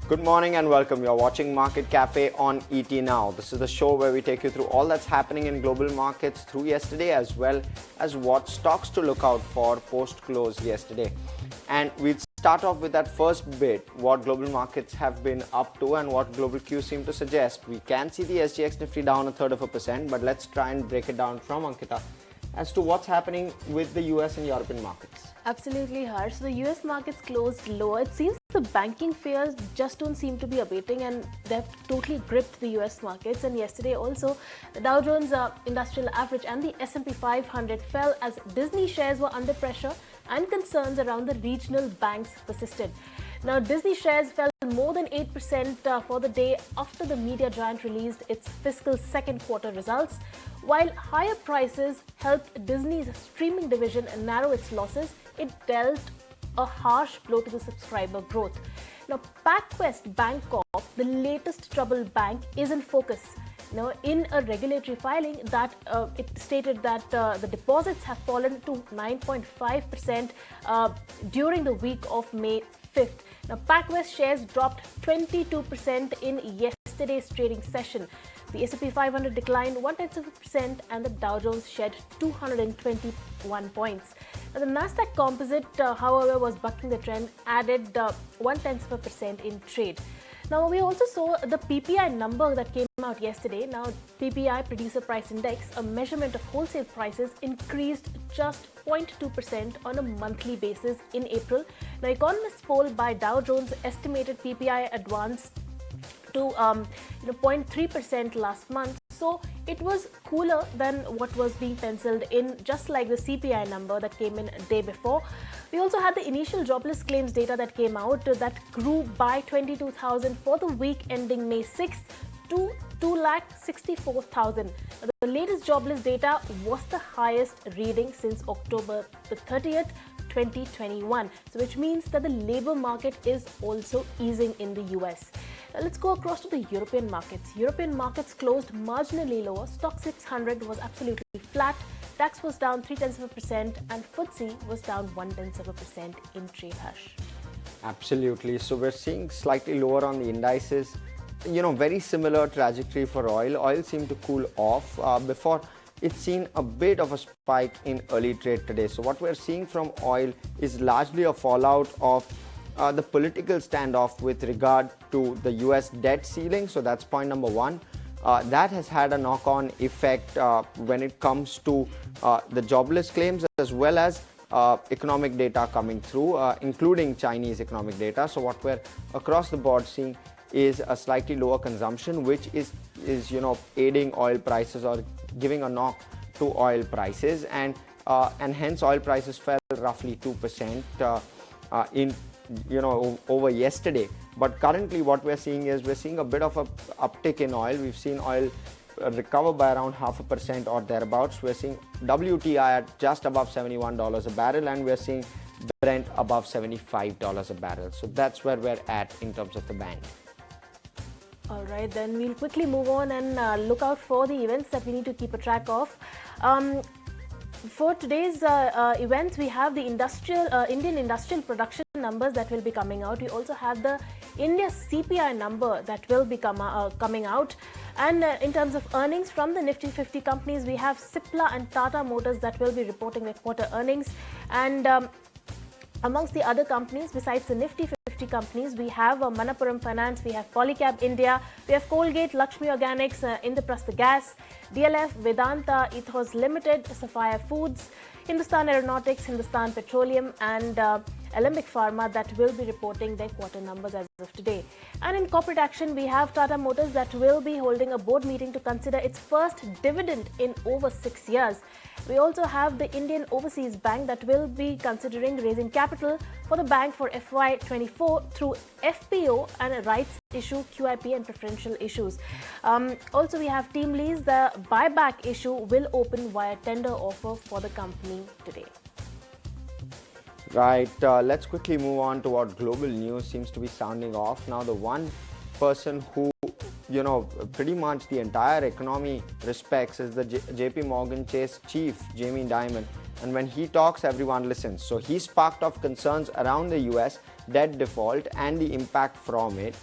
Good morning and welcome. You're watching Market Cafe on ET Now. This is the show where we take you through all that's happening in global markets through yesterday, as well as what stocks to look out for post-close yesterday. And we'll start off with that first bit, what global markets have been up to and what global cues seem to suggest. We can see the SGX Nifty down 0.33%, but let's try and break it down from Ankita as to what's happening with the US and European markets. Absolutely, Harsh. So the US markets closed lower. It seems the banking fears just don't seem to be abating, and they've totally gripped the US markets. And yesterday also, the Dow Jones Industrial Average and the S&P 500 fell as Disney shares were under pressure and concerns around the regional banks persisted. Now, Disney shares fell more than 8% for the day after the media giant released its fiscal second quarter results. While higher prices helped Disney's streaming division narrow its losses, it dealt a harsh blow to the subscriber growth. Now, PacWest Bancorp, the latest troubled bank, is in focus. Now, in a regulatory filing, that it stated that the deposits have fallen to 9.5% during the week of May 5th. Now, PacWest shares dropped 22% in yesterday's trading session. The S&P 500 declined 0.1% and the Dow Jones shed 221 points. Now, the Nasdaq Composite, however, was bucking the trend, added 0.1% in trade. Now, we also saw the PPI number that came out yesterday. Now, PPI, Producer Price Index, a measurement of wholesale prices, increased just 0.2% on a monthly basis in April. Now, economists poll by Dow Jones estimated PPI advanced to 0.3% last month. So it was cooler than what was being penciled in, just like the CPI number that came in a day before. We also had the initial jobless claims data that came out that grew by 22,000 for the week ending May 6th to 2,64,000. The latest jobless data was the highest reading since October the 30th, 2021, so which means that the labor market is also easing in the US. Now let's go across to the European markets. European markets closed marginally lower. Stock 600 was absolutely flat. DAX was down 0.3% and FTSE was down 0.1% in trade, Harsh. Absolutely. So we're seeing slightly lower on the indices. Very similar trajectory for oil. Oil seemed to cool off before it's seen a bit of a spike in early trade today. So what we're seeing from oil is largely a fallout of the political standoff with regard to the US debt ceiling. So that's point number one. That has had a knock-on effect when it comes to the jobless claims, as well as economic data coming through, including Chinese economic data. So what we're across the board seeing is a slightly lower consumption, which is aiding oil prices or giving a knock to oil prices, and hence oil prices fell roughly 2% in over yesterday. But currently what we're seeing is a bit of a uptick in oil. We've seen oil recover by around 0.5% or thereabouts. We're seeing WTI at just above $71 a barrel, and we're seeing Brent above $75 a barrel. So that's where we're at in terms of the band. All right, then we'll quickly move on and look out for the events that we need to keep a track of. For today's events, we have the Indian industrial production numbers that will be coming out. We also have the India CPI number that will be coming out. And in terms of earnings from the Nifty 50 companies, we have Cipla and Tata Motors that will be reporting their quarter earnings. And amongst the other companies, besides the Nifty 50 companies, we have Manappuram Finance, we have Polycab India, we have Colgate, Lakshmi Organics, Indraprastha Gas, DLF, Vedanta, Ethos Limited, Sapphire Foods, Hindustan Aeronautics, Hindustan Petroleum, and Alembic Pharma that will be reporting their quarter numbers as of today. And in corporate action, we have Tata Motors that will be holding a board meeting to consider its first dividend in over 6 years. We also have the Indian Overseas Bank that will be considering raising capital for the bank for FY24 through FPO and a rights issue, QIP and preferential issues. Also, we have TeamLease. The buyback issue will open via tender offer for the company today. Right, let's quickly move on to what global news seems to be sounding off. Now, the one person who, pretty much the entire economy respects is the JP Morgan Chase chief, Jamie Dimon. and when he talks, everyone listens. So he sparked off concerns around the US debt default and the impact from it.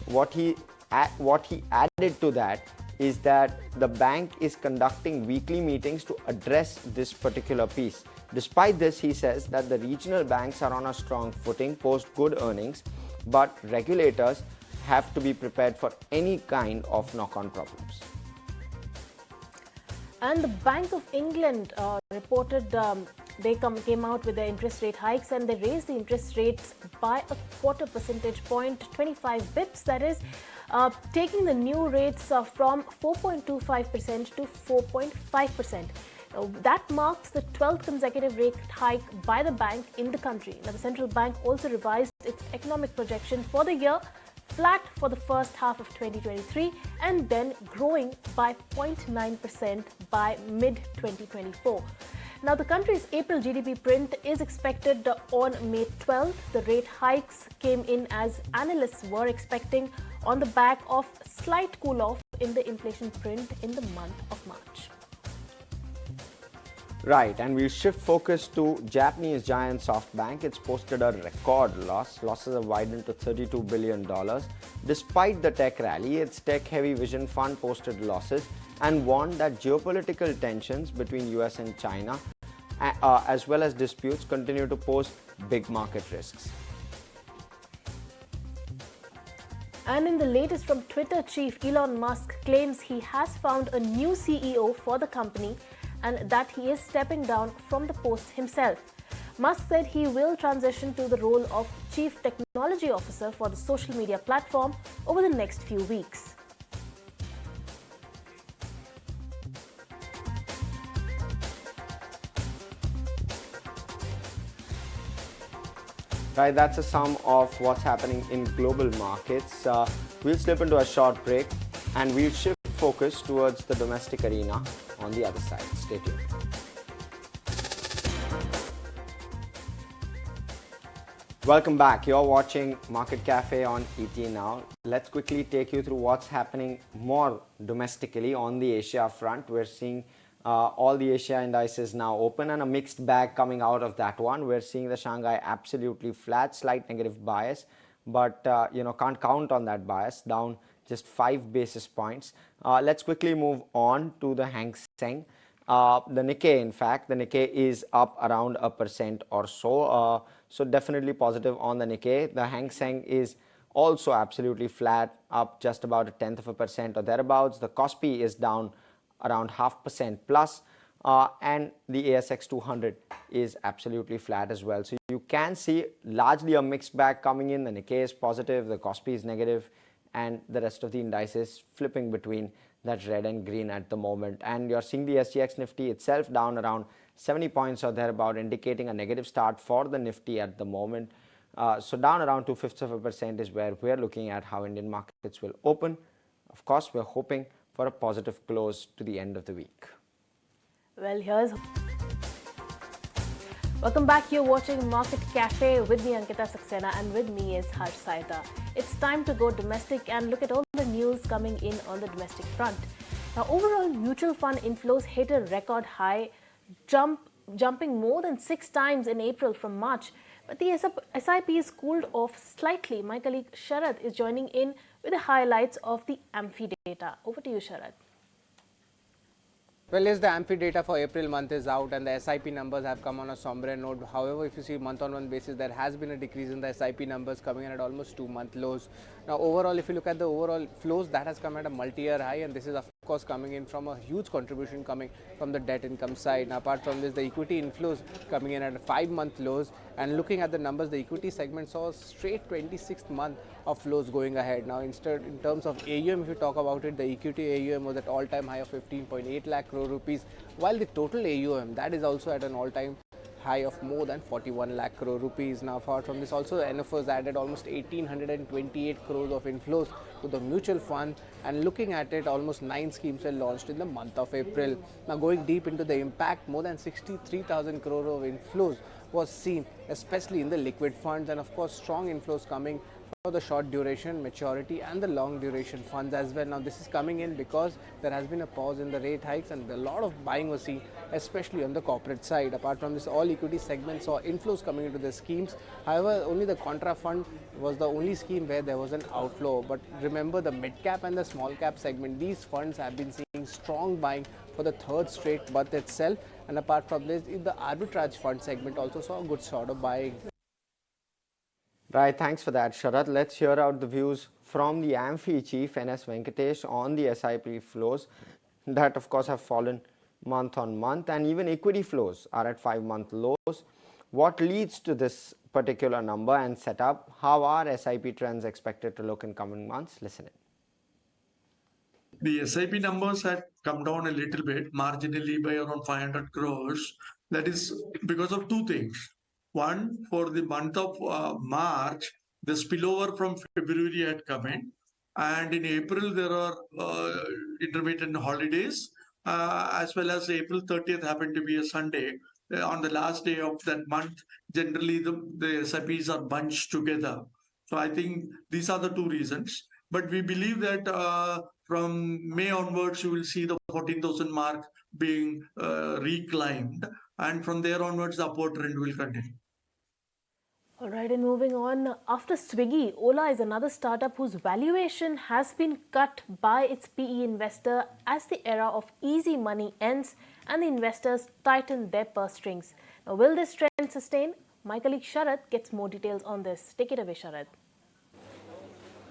What he added to that is that the bank is conducting weekly meetings to address this particular piece. Despite this, he says that the regional banks are on a strong footing post good earnings, but regulators have to be prepared for any kind of knock-on problems. And the Bank of England reported they came out with their interest rate hikes, and they raised the interest rates by a quarter percentage point, 25 bips, that is, taking the new rates from 4.25% to 4.5%. That marks the 12th consecutive rate hike by the bank in the country. Now, the central bank also revised its economic projection for the year, flat for the first half of 2023 and then growing by 0.9% by mid-2024. Now, the country's April GDP print is expected on May 12th. The rate hikes came in as analysts were expecting on the back of slight cool-off in the inflation print in the month of March. Right, and we'll shift focus to Japanese giant SoftBank. It's posted a record loss. Losses have widened to $32 billion. Despite the tech rally, its tech-heavy vision fund posted losses and warned that geopolitical tensions between US and China, as well as disputes, continue to pose big market risks. And in the latest from Twitter chief, Elon Musk claims he has found a new CEO for the company and that he is stepping down from the post himself. Musk said he will transition to the role of Chief Technology Officer for the social media platform over the next few weeks. Right, that's a sum of what's happening in global markets. We'll slip into a short break and we'll shift focus towards the domestic arena on the other side. Stay tuned. Welcome back. You're watching Market Cafe on ET Now. Let's quickly take you through what's happening more domestically on the Asia front. We're seeing all the Asia indices now open and a mixed bag coming out of that one. We're seeing the Shanghai absolutely flat, slight negative bias, but can't count on that bias, down just 5 basis points. Let's quickly move on to the Hang Seng. The Nikkei, in fact, the Nikkei is up around 1% or so. So definitely positive on the Nikkei. The Hang Seng is also absolutely flat, up just about 0.1% or thereabouts. The Kospi is down around 0.5% plus, and the ASX 200 is absolutely flat as well. So you can see largely a mixed bag coming in. The Nikkei is positive, the Kospi is negative, and the rest of the indices flipping between that red and green at the moment. And you're seeing the SGX Nifty itself down around 70 points or thereabout, indicating a negative start for the Nifty at the moment. So down around 0.2% is where we're looking at how Indian markets will open. Of course, we're hoping for a positive close to the end of the week. Well, welcome back. You're watching Market Cafe with me, Ankita Saxena, and with me is Harsh Saida. It's time to go domestic and look at all the news coming in on the domestic front. Now, overall mutual fund inflows hit a record high, jumping more than 6 times in April from March. But the SIP is cooled off slightly. My colleague Sharad is joining in with the highlights of the AMFI data. Over to you, Sharad. Well, yes, the AMFI data for April month is out and the SIP numbers have come on a sombre note. However, if you see month-on-month basis, there has been a decrease in the SIP numbers coming in at almost 2-month lows. Now, overall, if you look at the overall flows, that has come at a multi-year high, and this is of course coming in from a huge contribution coming from the debt income side. Now, apart from this, the equity inflows coming in at 5-month lows, and looking at the numbers, the equity segment saw a straight 26th month of flows going ahead. Now, instead, in terms of AUM, if you talk about it, the equity AUM was at all-time high of 15.8 lakh crore rupees, while the total AUM, that is also at an all-time high of more than 41 lakh crore rupees. Now, apart from this, also NFOs added almost 1828 crores of inflows to the mutual fund, and looking at it, almost 9 schemes were launched in the month of April. Now, going deep into the impact, more than 63,000 crore of inflows was seen, especially in the liquid funds, and of course strong inflows coming for the short duration, maturity and the long duration funds as well. Now this is coming in because there has been a pause in the rate hikes and a lot of buying was seen, especially on the corporate side. Apart from this, all equity segments saw inflows coming into the schemes. However, only the contra fund was the only scheme where there was an outflow. But remember, the mid cap and the small cap segment, these funds have been seeing strong buying for the third straight month itself. And apart from this, the arbitrage fund segment also saw a good sort of buying. Right, thanks for that, Sharath. Let's hear out the views from the AMFI chief, NS Venkatesh, on the SIP flows that, of course, have fallen month on month, and even equity flows are at 5-month lows. What leads to this particular number and setup? How are SIP trends expected to look in coming months? Listen in. The SIP numbers had come down a little bit, marginally by around 500 crores. That is because of two things. One, for the month of March, the spillover from February had come in. And in April, there are intermittent holidays, as well as April 30th happened to be a Sunday. On the last day of that month, generally the SIPs are bunched together. So I think these are the two reasons. But we believe that from May onwards, you will see the 14,000 mark being reclimbed. And from there onwards, the upward trend will continue. All right, and moving on, after Swiggy, Ola is another startup whose valuation has been cut by its PE investor as the era of easy money ends and the investors tighten their purse strings. Now, will this trend sustain? My colleague Sharath gets more details on this. Take it away, Sharath.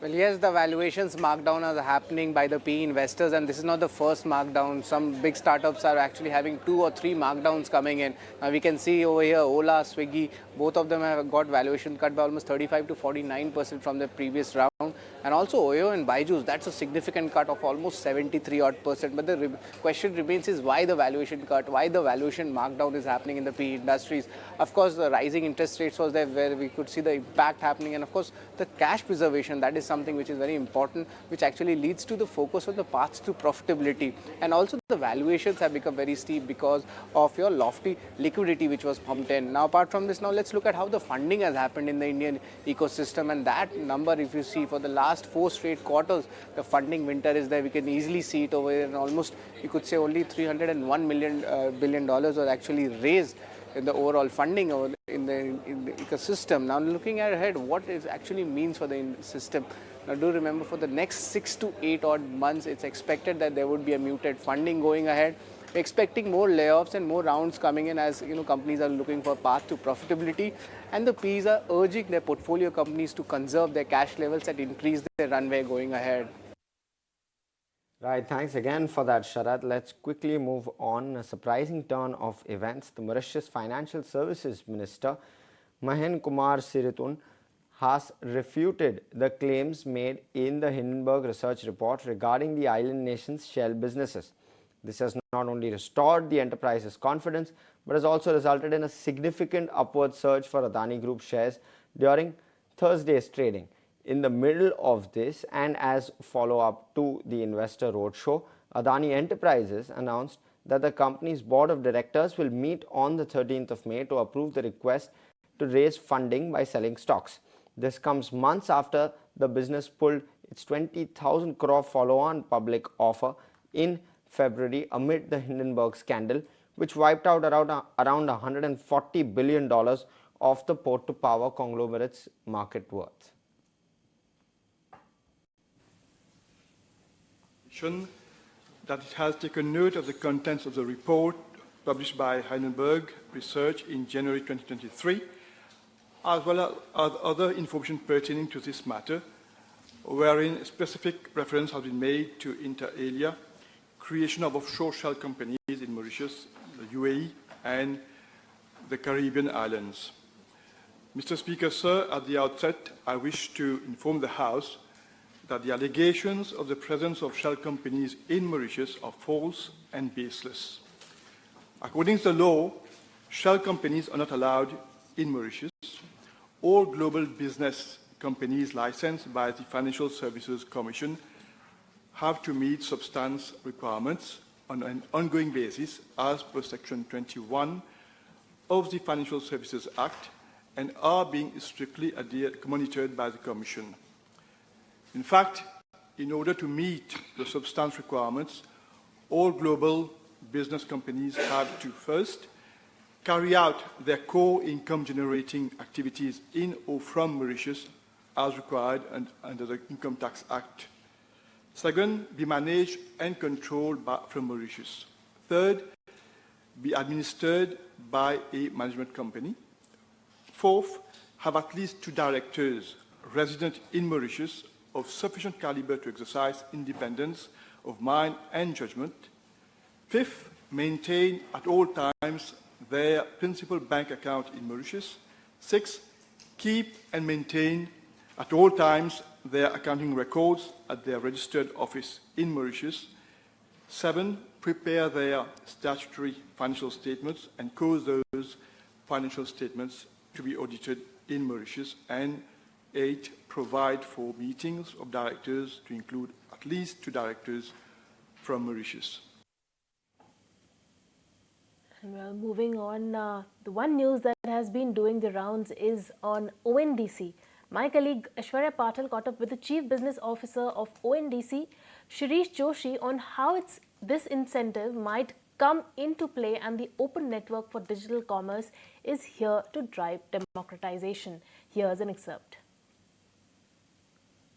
Well, yes, the valuations markdown are happening by the PE investors, and this is not the first markdown. Some big startups are actually having 2 or 3 markdowns coming in. Now we can see over here, Ola, Swiggy, both of them have got valuation cut by almost 35 to 49% from the previous round. And also Oyo and Byju's, that's a significant cut of almost 73 odd percent. But the question remains is why the valuation cut, why the valuation markdown is happening in the PE industries. Of course, the rising interest rates was there where we could see the impact happening, and of course the cash preservation, that is something which is very important, which actually leads to the focus on the paths to profitability. And also the valuations have become very steep because of your lofty liquidity which was pumped in. Now apart from this, now let's look at how the funding has happened in the Indian ecosystem, and that number, if you see for the last 4 straight quarters, the funding winter is there. We can easily see it over here, and almost you could say only $301 billion was actually raised in the overall funding in the ecosystem. Now looking ahead, what it actually means for the system. Now do remember, for the next 6 to 8 odd months, it's expected that there would be a muted funding going ahead. We're expecting more layoffs and more rounds coming in as companies are looking for a path to profitability, and the Ps are urging their portfolio companies to conserve their cash levels and increase their runway going ahead. Right, thanks again for that, Sharath. Let's quickly move on. A surprising turn of events. The Mauritius Financial Services Minister, Mahen Kumar Siritun, has refuted the claims made in the Hindenburg Research Report regarding the island nation's shell businesses. This has not only restored the enterprise's confidence, but has also resulted in a significant upward surge for Adani Group shares during Thursday's trading. In the middle of this, and as follow-up to the investor roadshow, Adani Enterprises announced that the company's board of directors will meet on the 13th of May to approve the request to raise funding by selling stocks. This comes months after the business pulled its 20,000 crore follow-on public offer in February amid the Hindenburg scandal, which wiped out around $140 billion of the port-to-power conglomerate's market worth. That it has taken note of the contents of the report published by Hindenburg Research in January 2023, as well as other information pertaining to this matter, wherein specific reference has been made to inter alia, creation of offshore shell companies in Mauritius, the UAE, and the Caribbean islands. Mr. Speaker, sir, at the outset, I wish to inform the House that the allegations of the presence of shell companies in Mauritius are false and baseless. According to the law, shell companies are not allowed in Mauritius. All global business companies licensed by the Financial Services Commission have to meet substance requirements on an ongoing basis as per Section 21 of the Financial Services Act and are being strictly monitored by the Commission. In fact, in order to meet the substance requirements, all global business companies have to first carry out their core income generating activities in or from Mauritius as required under the Income Tax Act. Second, be managed and controlled from Mauritius. Third, be administered by a management company. Fourth, have at least 2 directors resident in Mauritius of sufficient caliber to exercise independence of mind and judgment. Fifth, maintain at all times their principal bank account in Mauritius. Sixth, keep and maintain at all times their accounting records at their registered office in Mauritius. 7, prepare their statutory financial statements and cause those financial statements to be audited in Mauritius. And 8, provide for meetings of directors to include at least 2 directors from Mauritius. And well, moving on, the one news that has been doing the rounds is on ONDC. My colleague Aishwarya Patel caught up with the Chief Business Officer of ONDC, Shirish Joshi, on how this incentive might come into play, and the open network for digital commerce is here to drive democratization. Here's an excerpt.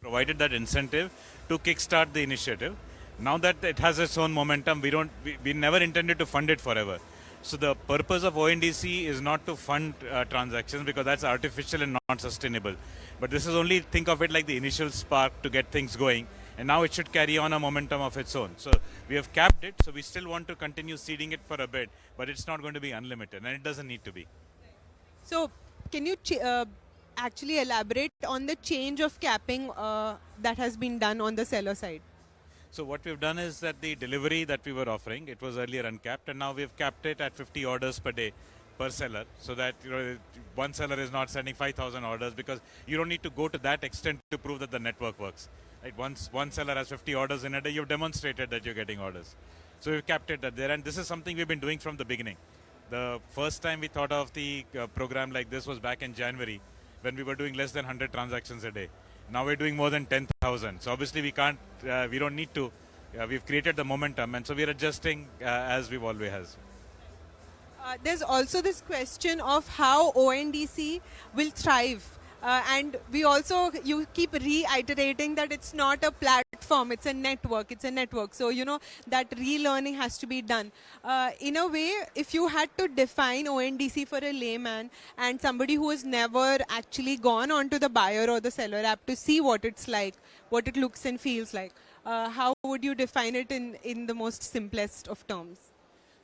Provided that incentive to kickstart the initiative. Now that it has its own momentum, we never intended to fund it forever. So the purpose of ONDC is not to fund transactions, because that's artificial and not sustainable. But this is only, think of it like the initial spark to get things going, and now it should carry on a momentum of its own. So we have capped it, so we still want to continue seeding it for a bit, but it's not going to be unlimited, and it doesn't need to be. So can you actually elaborate on the change of capping that has been done on the seller side? So what we've done is that the delivery that we were offering, it was earlier uncapped, and now we've capped it at 50 orders per day per seller, so that one seller is not sending 5,000 orders, because you don't need to go to that extent to prove that the network works. Right? Once one seller has 50 orders in a day, you've demonstrated that you're getting orders. So we've capped it at there, and this is something we've been doing from the beginning. The first time we thought of the program like this was back in January, when we were doing less than 100 transactions a day. Now we're doing more than 10,000. So obviously we don't need to. We've created the momentum, and so we're adjusting as we've always has. There's also this question of how ONDC will thrive. And you keep reiterating that it's not a platform, it's a network. So, that relearning has to be done. In a way, if you had to define ONDC for a layman and somebody who has never actually gone onto the buyer or the seller app to see what it's like, what it looks and feels like, how would you define it in the most simplest of terms?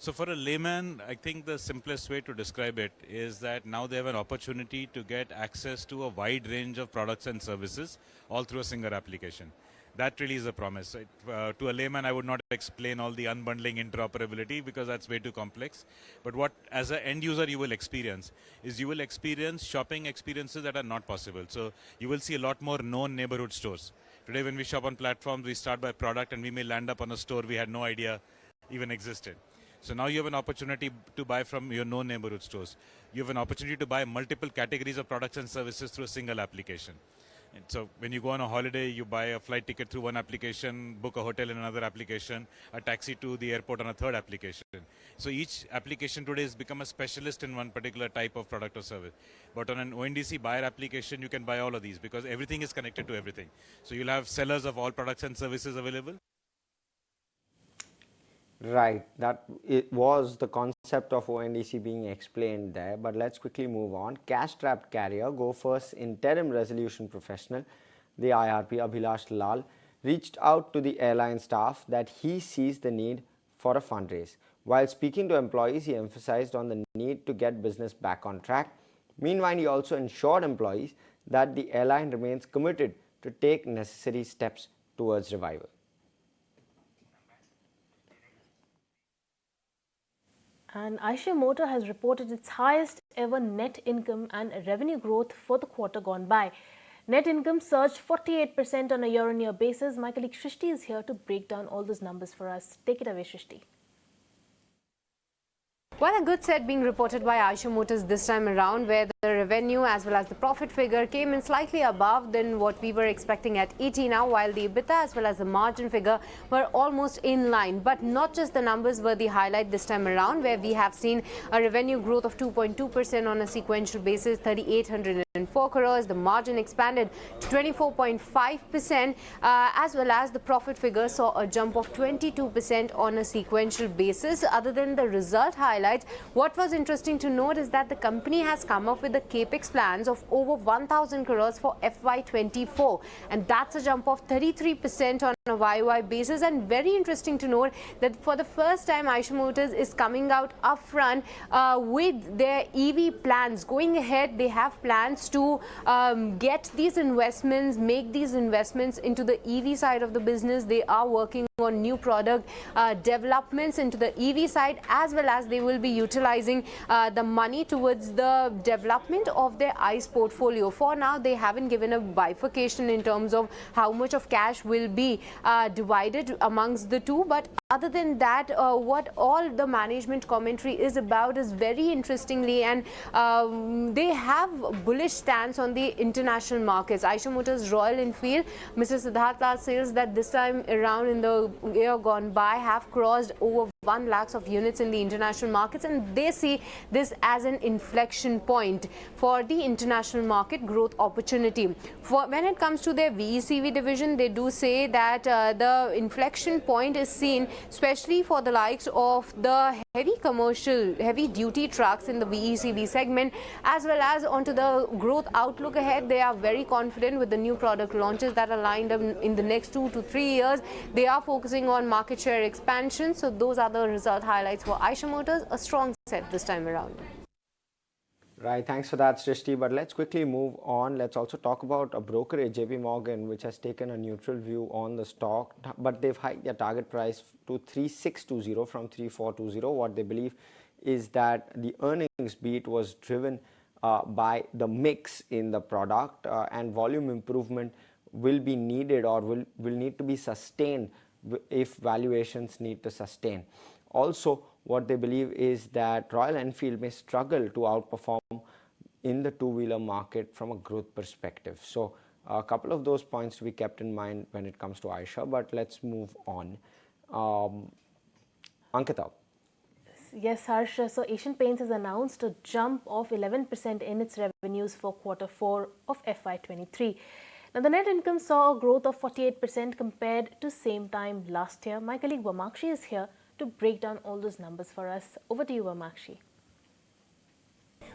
So for a layman, I think the simplest way to describe it is that now they have an opportunity to get access to a wide range of products and services all through a single application. That really is a promise. To a layman, I would not explain all the unbundling interoperability, because that's way too complex. But what, as an end user, you will experience is shopping experiences that are not possible. So you will see a lot more known neighborhood stores. Today, when we shop on platforms, we start by product, and we may land up on a store we had no idea even existed. So now you have an opportunity to buy from your known neighborhood stores. You have an opportunity to buy multiple categories of products and services through a single application. And so when you go on a holiday, you buy a flight ticket through one application, book a hotel in another application, a taxi to the airport on a third application. So each application today has become a specialist in one particular type of product or service. But on an ONDC buyer application, you can buy all of these, because everything is connected to everything. So you'll have sellers of all products and services available. Right, that it was the concept of ONDC being explained there, but let's quickly move on. Cash-strapped carrier, Go First interim resolution professional, the IRP Abhilash Lal, reached out to the airline staff that he sees the need for a fundraise. While speaking to employees, he emphasized on the need to get business back on track. Meanwhile, he also ensured employees that the airline remains committed to take necessary steps towards revival. And Aisha Motors has reported its highest ever net income and revenue growth for the quarter gone by. Net income surged 48% on a year-on-year basis. My colleague Shrishti is here to break down all those numbers for us. Take it away, Shrishti. Well, a good set being reported by Aisha Motors this time around, where the revenue as well as the profit figure came in slightly above than what we were expecting at ET now, while the EBITDA as well as the margin figure were almost in line. But not just the numbers were the highlight this time around, where we have seen a revenue growth of 2.2% on a sequential basis, 3,804 crores. The margin expanded to 24.5%, as well as the profit figure saw a jump of 22% on a sequential basis. Other than the result highlights, what was interesting to note is that the company has come up with the capex plans of over 1,000 crores for FY24, and that's a jump of 33% on a YOY basis. And very interesting to note that for the first time Aisha Motors is coming out upfront with their EV plans. Going ahead, they have plans to get these investments, make these investments into the EV side of the business. They are working on new product developments into the EV side, as well as they will be utilizing the money towards the development of their ICE portfolio. For now, they haven't given a bifurcation in terms of how much of cash will be divided amongst the two, but other than that, what all the management commentary is about is very interestingly, and they have bullish stance on the international markets. Aisha Motors Royal Enfield, Mr. Siddharth Lal says that this time around in the year gone by have crossed over 1 lakhs of units in the international markets, and they see this as an inflection point for the international market growth opportunity. When it comes to their VECV division, they do say that the inflection point is seen especially for the likes of the heavy commercial, heavy duty trucks in the VECV segment, as well as onto the growth outlook ahead. They are very confident with the new product launches that are lined up in the next 2 to 3 years. They are focusing on market share expansion. So those are the result highlights for Aisha Motors. A strong set this time around. Right, thanks for that, Srishti. But let's quickly move on. Let's also talk about a brokerage, JP Morgan, which has taken a neutral view on the stock, but they've hiked their target price to 3620 from 3420. What they believe is that the earnings beat was driven by the mix in the product, and volume improvement will be needed or will need to be sustained if valuations need to sustain. Also, what they believe is that Royal Enfield may struggle to outperform in the two-wheeler market from a growth perspective. So a couple of those points to be kept in mind when it comes to Aisha, but let's move on. Ankita. Yes, Harsh. So Asian Paints has announced a jump of 11% in its revenues for Q4 of FY23. Now, the net income saw a growth of 48% compared to same time last year. My colleague Vamakshi is here to break down all those numbers for us. Over to you, Vamakshi.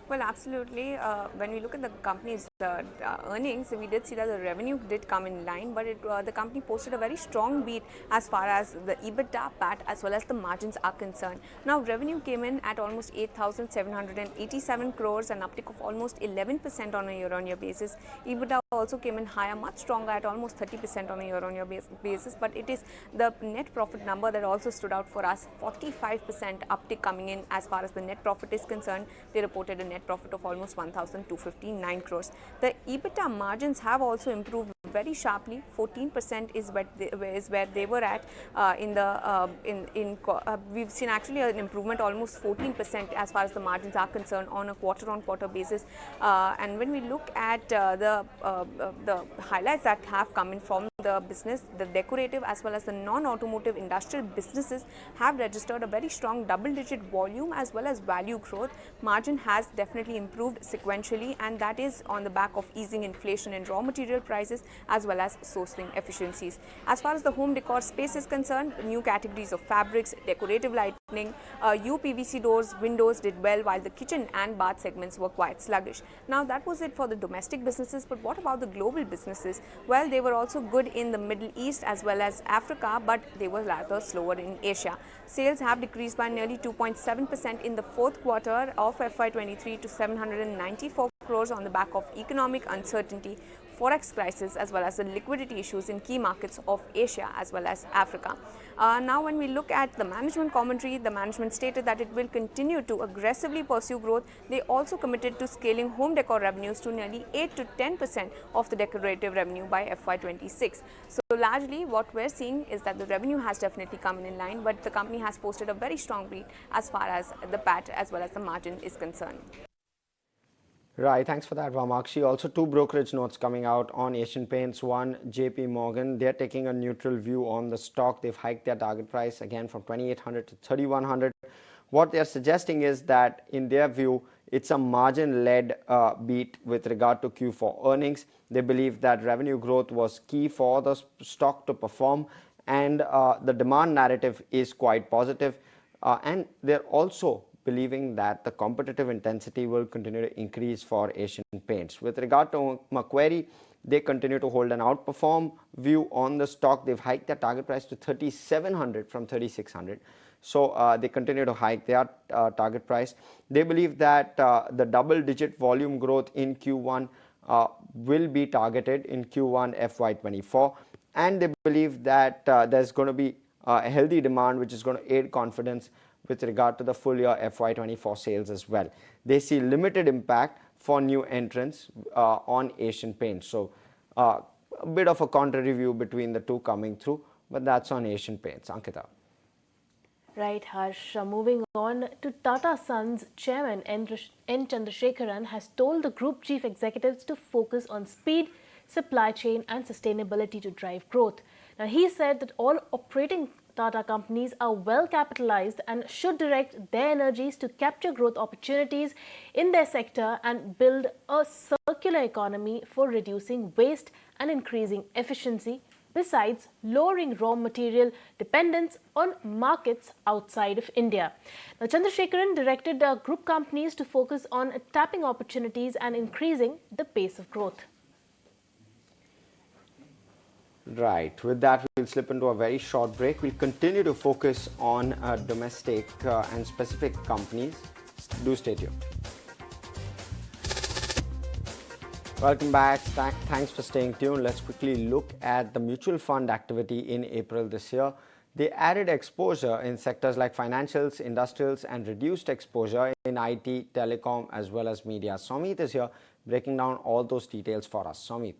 Well, absolutely. When we look at the company's earnings, we did see that the revenue did come in line, but the company posted a very strong beat as far as the EBITDA, PAT, as well as the margins are concerned. Now, revenue came in at almost 8,787 crores, an uptick of almost 11% on a year-on-year basis. EBITDA also came in higher, much stronger at almost 30% on a year-on-year basis, but it is the net profit number that also stood out for us, 45% uptick coming in as far as the net profit is concerned. They reported a net profit of almost 1,259 crores. The EBITDA margins have also improved very sharply. 14% is where they were at we've seen actually an improvement almost 14% as far as the margins are concerned on a quarter-on-quarter basis. And when we look at the highlights that have come in from the business, the decorative as well as the non-automotive industrial businesses have registered a very strong double-digit volume as well as value growth. Margin has definitely improved sequentially, and that is on the back of easing inflation in raw material prices as well as sourcing efficiencies. As far as the home decor space is concerned, new categories of fabrics, decorative lighting, UPVC doors, windows did well, while the kitchen and bath segments were quite sluggish. Now, that was it for the domestic businesses, but what about the global businesses? Well, they were also good in the Middle East as well as Africa, but they were rather slower in Asia. Sales have decreased by nearly 2.7% in the fourth quarter of FY23 to 794 crores on the back of economic uncertainty, forex crisis, as well as the liquidity issues in key markets of Asia as well as Africa. Now, when we look at the management commentary, the management stated that it will continue to aggressively pursue growth. They also committed to scaling home decor revenues to nearly 8 to 10% of the decorative revenue by FY26. So largely what we're seeing is that the revenue has definitely come in line, but the company has posted a very strong beat as far as the PAT as well as the margin is concerned. Right, thanks for that, Vamakshi. Also, two brokerage notes coming out on Asian Paints. One, JP Morgan, they're taking a neutral view on the stock. They've hiked their target price again from 2,800 to 3,100. What they're suggesting is that, in their view, it's a margin-led beat with regard to Q4 earnings. They believe that revenue growth was key for the stock to perform, and the demand narrative is quite positive. And they're also believing that the competitive intensity will continue to increase for Asian Paints. With regard to Macquarie, they continue to hold an outperform view on the stock. They've hiked their target price to 3,700 from 3,600. So they continue to hike their target price. They believe that the double-digit volume growth in Q1 will be targeted in Q1 FY24. And they believe that there's going to be a healthy demand which is going to aid confidence with regard to the full year FY24 sales as well. They see limited impact for new entrants on Asian Paints. So a bit of a contrary view between the two coming through, but that's on Asian Paints. Ankita. Right, Harsh. Moving on to Tata Sons chairman N. Chandrasekaran has told the group chief executives to focus on speed, supply chain and sustainability to drive growth. Now, he said that all operating Tata companies are well capitalized and should direct their energies to capture growth opportunities in their sector and build a circular economy for reducing waste and increasing efficiency, besides lowering raw material dependence on markets outside of India. Now, Chandrasekaran directed group companies to focus on tapping opportunities and increasing the pace of growth. Right. With that, we'll slip into a very short break. We'll continue to focus on domestic and specific companies. Do stay tuned. Welcome back. Thanks for staying tuned. Let's quickly look at the mutual fund activity in April this year. They added exposure in sectors like financials, industrials, and reduced exposure in IT, telecom, as well as media. Somit is here breaking down all those details for us. Somit.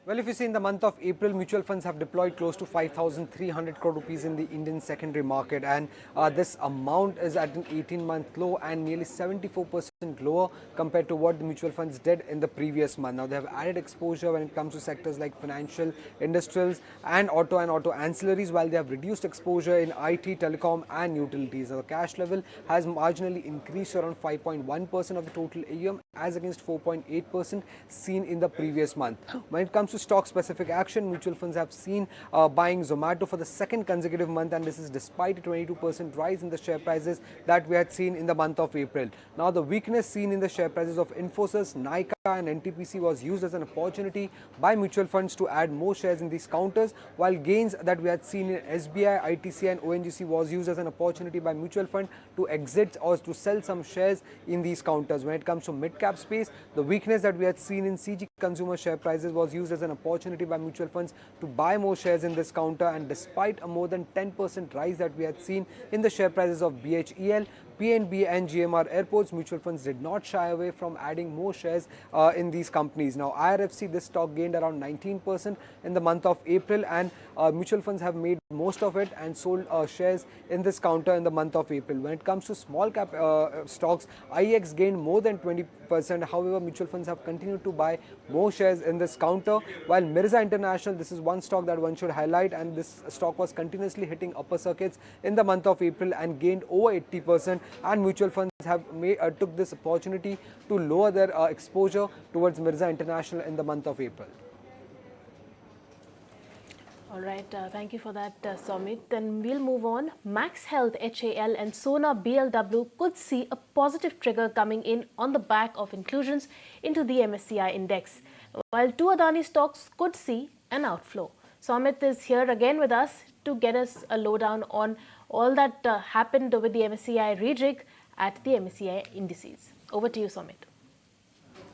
Well, if you see, in the month of April, mutual funds have deployed close to 5,300 crore rupees in the Indian secondary market, and this amount is at an 18-month low and nearly 74% lower compared to what the mutual funds did in the previous month. Now, they have added exposure when it comes to sectors like financial, industrials and auto ancillaries, while they have reduced exposure in IT, telecom and utilities. Now, the cash level has marginally increased around 5.1% of the total AUM as against 4.8% seen in the previous month. When it comes to stock-specific action, mutual funds have seen buying Zomato for the second consecutive month, and this is despite a 22% rise in the share prices that we had seen in the month of April. Now, the weakness seen in the share prices of Infosys, Nykaa and NTPC was used as an opportunity by mutual funds to add more shares in these counters, while gains that we had seen in SBI, ITC and ONGC was used as an opportunity by mutual fund to exit or to sell some shares in these counters. When it comes to mid-cap space, the weakness that we had seen in CG Consumer share prices was used as an opportunity by mutual funds to buy more shares in this counter, and despite a more than 10% rise that we had seen in the share prices of BHEL, PNB and GMR Airports, mutual funds did not shy away from adding more shares in these companies. Now, IRFC, this stock gained around 19% in the month of April, and mutual funds have made most of it and sold shares in this counter in the month of April. When it comes to small cap stocks, IEX gained more than 20%. However, mutual funds have continued to buy more shares in this counter, while Mirza International, this is one stock that one should highlight, and this stock was continuously hitting upper circuits in the month of April and gained over 80%. And mutual funds have took this opportunity to lower their exposure towards Mirza International in the month of April. All right, thank you for that, Somit. Then we'll move on. Max Health, HAL and Sona BLW could see a positive trigger coming in on the back of inclusions into the MSCI index, while two Adani stocks could see an outflow. Somit is here again with us to get us a lowdown on all that happened with the MSCI rejig at the MSCI indices. Over to you, Somit.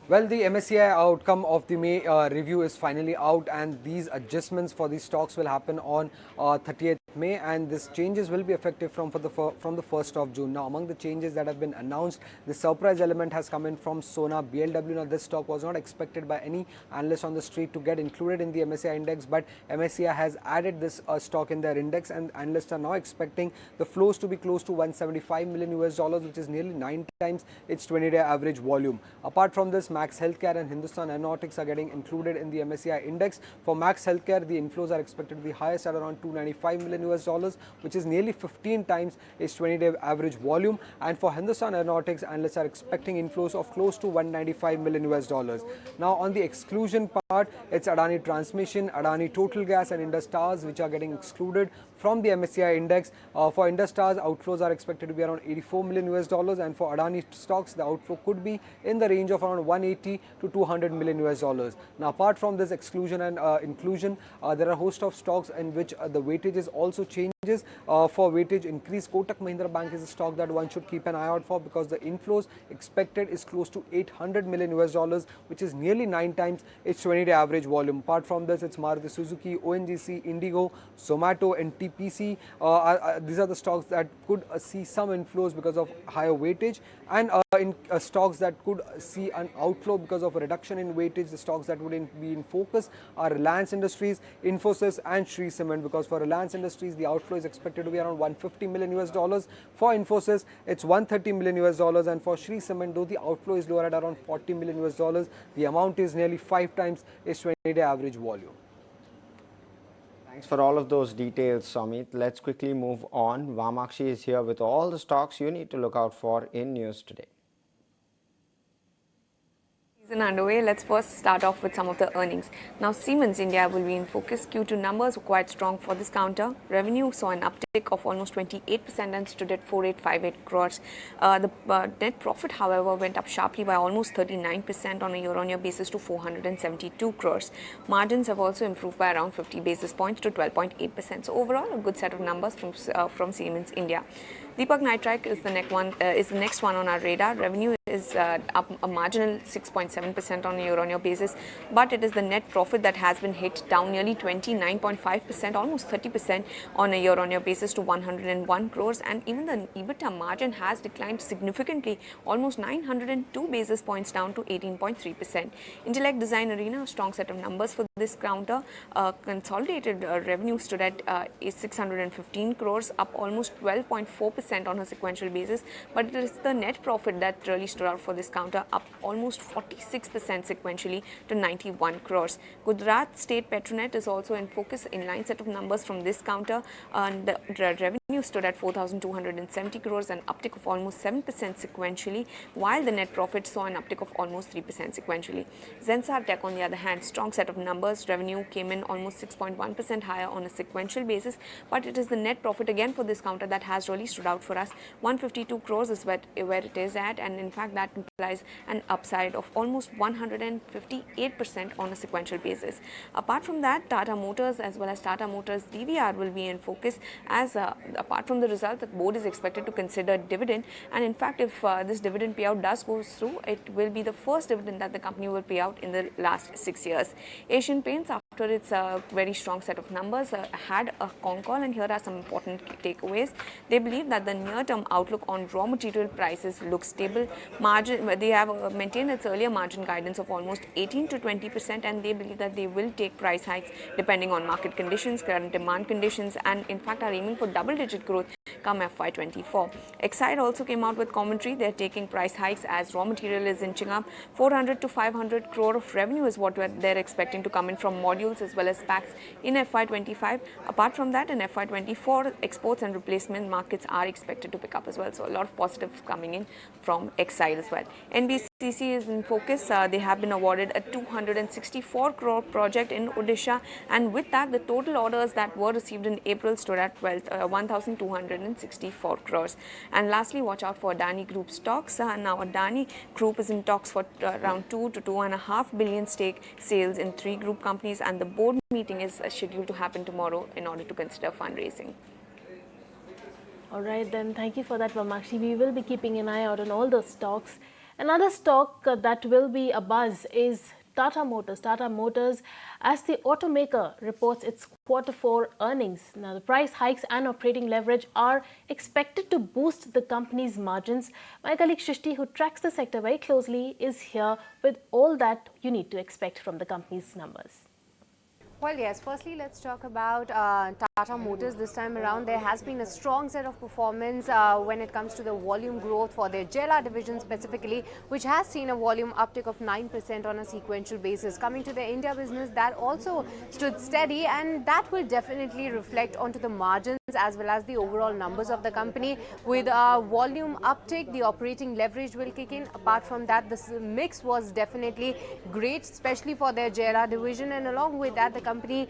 Well, the MSCI outcome of the May review is finally out, and these adjustments for these stocks will happen on 30th May, and these changes will be effective from the 1st of June. Now, among the changes that have been announced, the surprise element has come in from Sona BLW. Now, this stock was not expected by any analyst on the street to get included in the MSCI index, but MSCI has added this stock in their index, and analysts are now expecting the flows to be close to 175 million US dollars, which is nearly 9 times its 20-day average volume. Apart from this, Max Healthcare and Hindustan Aeronautics are getting included in the MSCI index. For Max Healthcare, the inflows are expected to be highest at around 295 million US dollars, which is nearly 15 times its 20-day average volume. And for Hindustan Aeronautics, analysts are expecting inflows of close to 195 million US dollars. Now, on the exclusion part, it's Adani Transmission, Adani Total Gas, and Indus Towers which are getting excluded from the MSCI index. For Indus Towers, outflows are expected to be around 84 million US dollars, and for Adani stocks, the outflow could be in the range of around 180 to 200 million US dollars. Now, apart from this exclusion and inclusion, there are a host of stocks in which the weightage is also changes. For weightage increase, Kotak Mahindra Bank is a stock that one should keep an eye out for, because the inflows expected is close to 800 million US dollars, which is nearly 9 times its 20-day average volume. Apart from this, it's Maruti Suzuki, ONGC, Indigo, Zomato, and TPC. These are the stocks that could see some inflows because of higher weightage, and in stocks that could see an outflow because of a reduction in weightage. The stocks that would be in focus are Reliance Industries, Infosys, and Shree Cement, because for Reliance Industries, the outflow is expected to be around 150 million US dollars. For Infosys, it's 130 million US dollars, and for Shree Cement, though the outflow is lower at around 40 million US dollars, the amount is nearly 5 times its 20-day average volume. Thanks for all of those details, Samit. Let's quickly move on. Vamakshi is here with all the stocks you need to look out for in news today. Season underway. Let's first start off with some of the earnings. Now, Siemens India will be in focus. Q2 numbers were quite strong for this counter. Revenue saw an uptick of almost 28% and stood at 4858 crores. The net profit, however, went up sharply by almost 39% on a year-on-year basis to 472 crores. Margins have also improved by around 50 basis points to 12.8%. So overall, a good set of numbers from Siemens India. Deepak Nitrite is the next one on our radar. Revenue is up a marginal 6.7% on a year-on-year basis, but it is the net profit that has been hit down nearly 29.5%, almost 30% on a year-on-year basis to 101 crores, and even the EBITDA margin has declined significantly, almost 902 basis points down to 18.3%. Intellect Design Arena, a strong set of numbers for this counter. Consolidated revenue stood at 615 crores, up almost 12.4% on a sequential basis, but it is the net profit that really stood out for this counter, up almost 46% sequentially to 91 crores. Gujarat State Petronet is also in focus, in line set of numbers from this counter, and the revenue stood at 4,270 crores, an uptick of almost 7% sequentially, while the net profit saw an uptick of almost 3% sequentially. Zensar Tech, on the other hand, strong set of numbers. Revenue came in almost 6.1% higher on a sequential basis, but it is the net profit again for this counter that has really stood out for us. 152 crores is where it is at, and in fact that implies an upside of almost 158% on a sequential basis. Apart from that, Tata Motors as well as Tata Motors DVR will be in focus, as apart from the result, the board is expected to consider dividend, and in fact if this dividend payout does go through, it will be the first dividend that the company will pay out in the last 6 years. Asian Paints, after its very strong set of numbers, had a con call, and here are some important takeaways. They believe that the near-term outlook on raw material prices looks stable. They have maintained its earlier margin guidance of almost 18 to 20%, and they believe that they will take price hikes depending on market conditions, current demand conditions, and in fact are aiming for double-digit growth come FY24. Exide also came out with commentary. They're taking price hikes as raw material is inching up. 400 to 500 crore of revenue is what they're expecting to come in from modules as well as packs in FY25. Apart from that, in FY24, exports and replacement markets are expected to pick up as well. So a lot of positives coming in from Exide as well. NBCC is in focus. They have been awarded a 264 crore project in Odisha, and with that, the total orders that were received in April stood at 1,264 crores. And lastly, watch out for Adani Group stocks. Now, Adani Group is in talks for around 2 to 2.5 billion stake sales in 3 group companies, and the board meeting is scheduled to happen tomorrow in order to consider fundraising. All right, then thank you for that, Vamakshi. We will be keeping an eye out on all those stocks. Another stock that will be a buzz is Tata Motors. Tata Motors, as the automaker reports its Q4 earnings. Now, the price hikes and operating leverage are expected to boost the company's margins. My colleague Shrishti, who tracks the sector very closely, is here with all that you need to expect from the company's numbers. Well, yes, firstly, let's talk about Tata Motors. This time around, there has been a strong set of performance when it comes to the volume growth for their JLR division specifically, which has seen a volume uptick of 9% on a sequential basis. Coming to the India business, that also stood steady, and that will definitely reflect onto the margins as well as the overall numbers of the company. With volume uptick, the operating leverage will kick in. Apart from that, this mix was definitely great, especially for their JLR division, and along with that, the company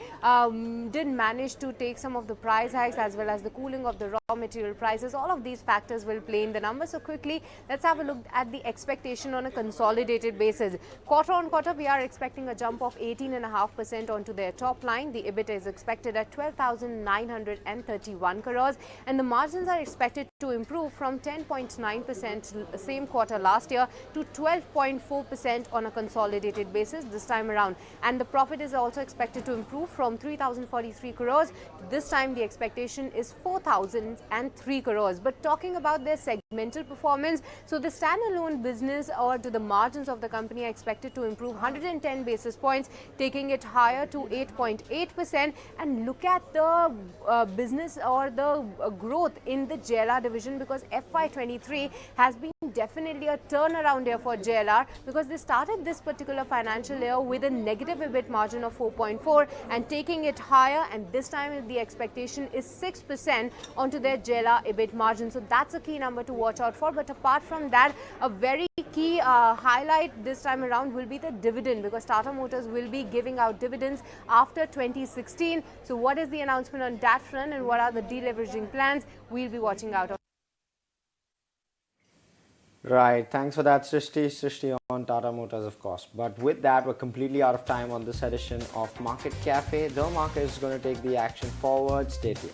did manage to take some of the price hikes as well as the cooling of the raw material prices. All of these factors will play in the numbers. So quickly, let's have a look at the expectation on a consolidated basis. Quarter on quarter, we are expecting a jump of 18.5% onto their top line. The EBITDA is expected at 12,931 crores, and the margins are expected to improve from 10.9% same quarter last year to 12.4% on a consolidated basis this time around. And the profit is also expected to improve from 3,043 crores. This time the expectation is 4,003 crores. But talking about their segmental performance, so the standalone business or to the margins of the company are expected to improve 110 basis points, taking it higher to 8.8%. And look at the business or the growth in the JLR division, because FY23 has been definitely a turnaround year for JLR, because they started this particular financial year with a negative EBIT margin of 4.4 and taking it higher, and this time the expectation is 6% onto their JLR EBIT margin. So that's a key number to watch out for. But apart from that, a very key highlight this time around will be the dividend, because Tata Motors will be giving out dividends after 2016. So what is the announcement on that front, and what are the deleveraging plans? We'll be watching out on. Right, thanks for that, Srishti on Tata Motors, of course. But with that, we're completely out of time on this edition of Market Cafe. The market is going to take the action forward. Stay tuned.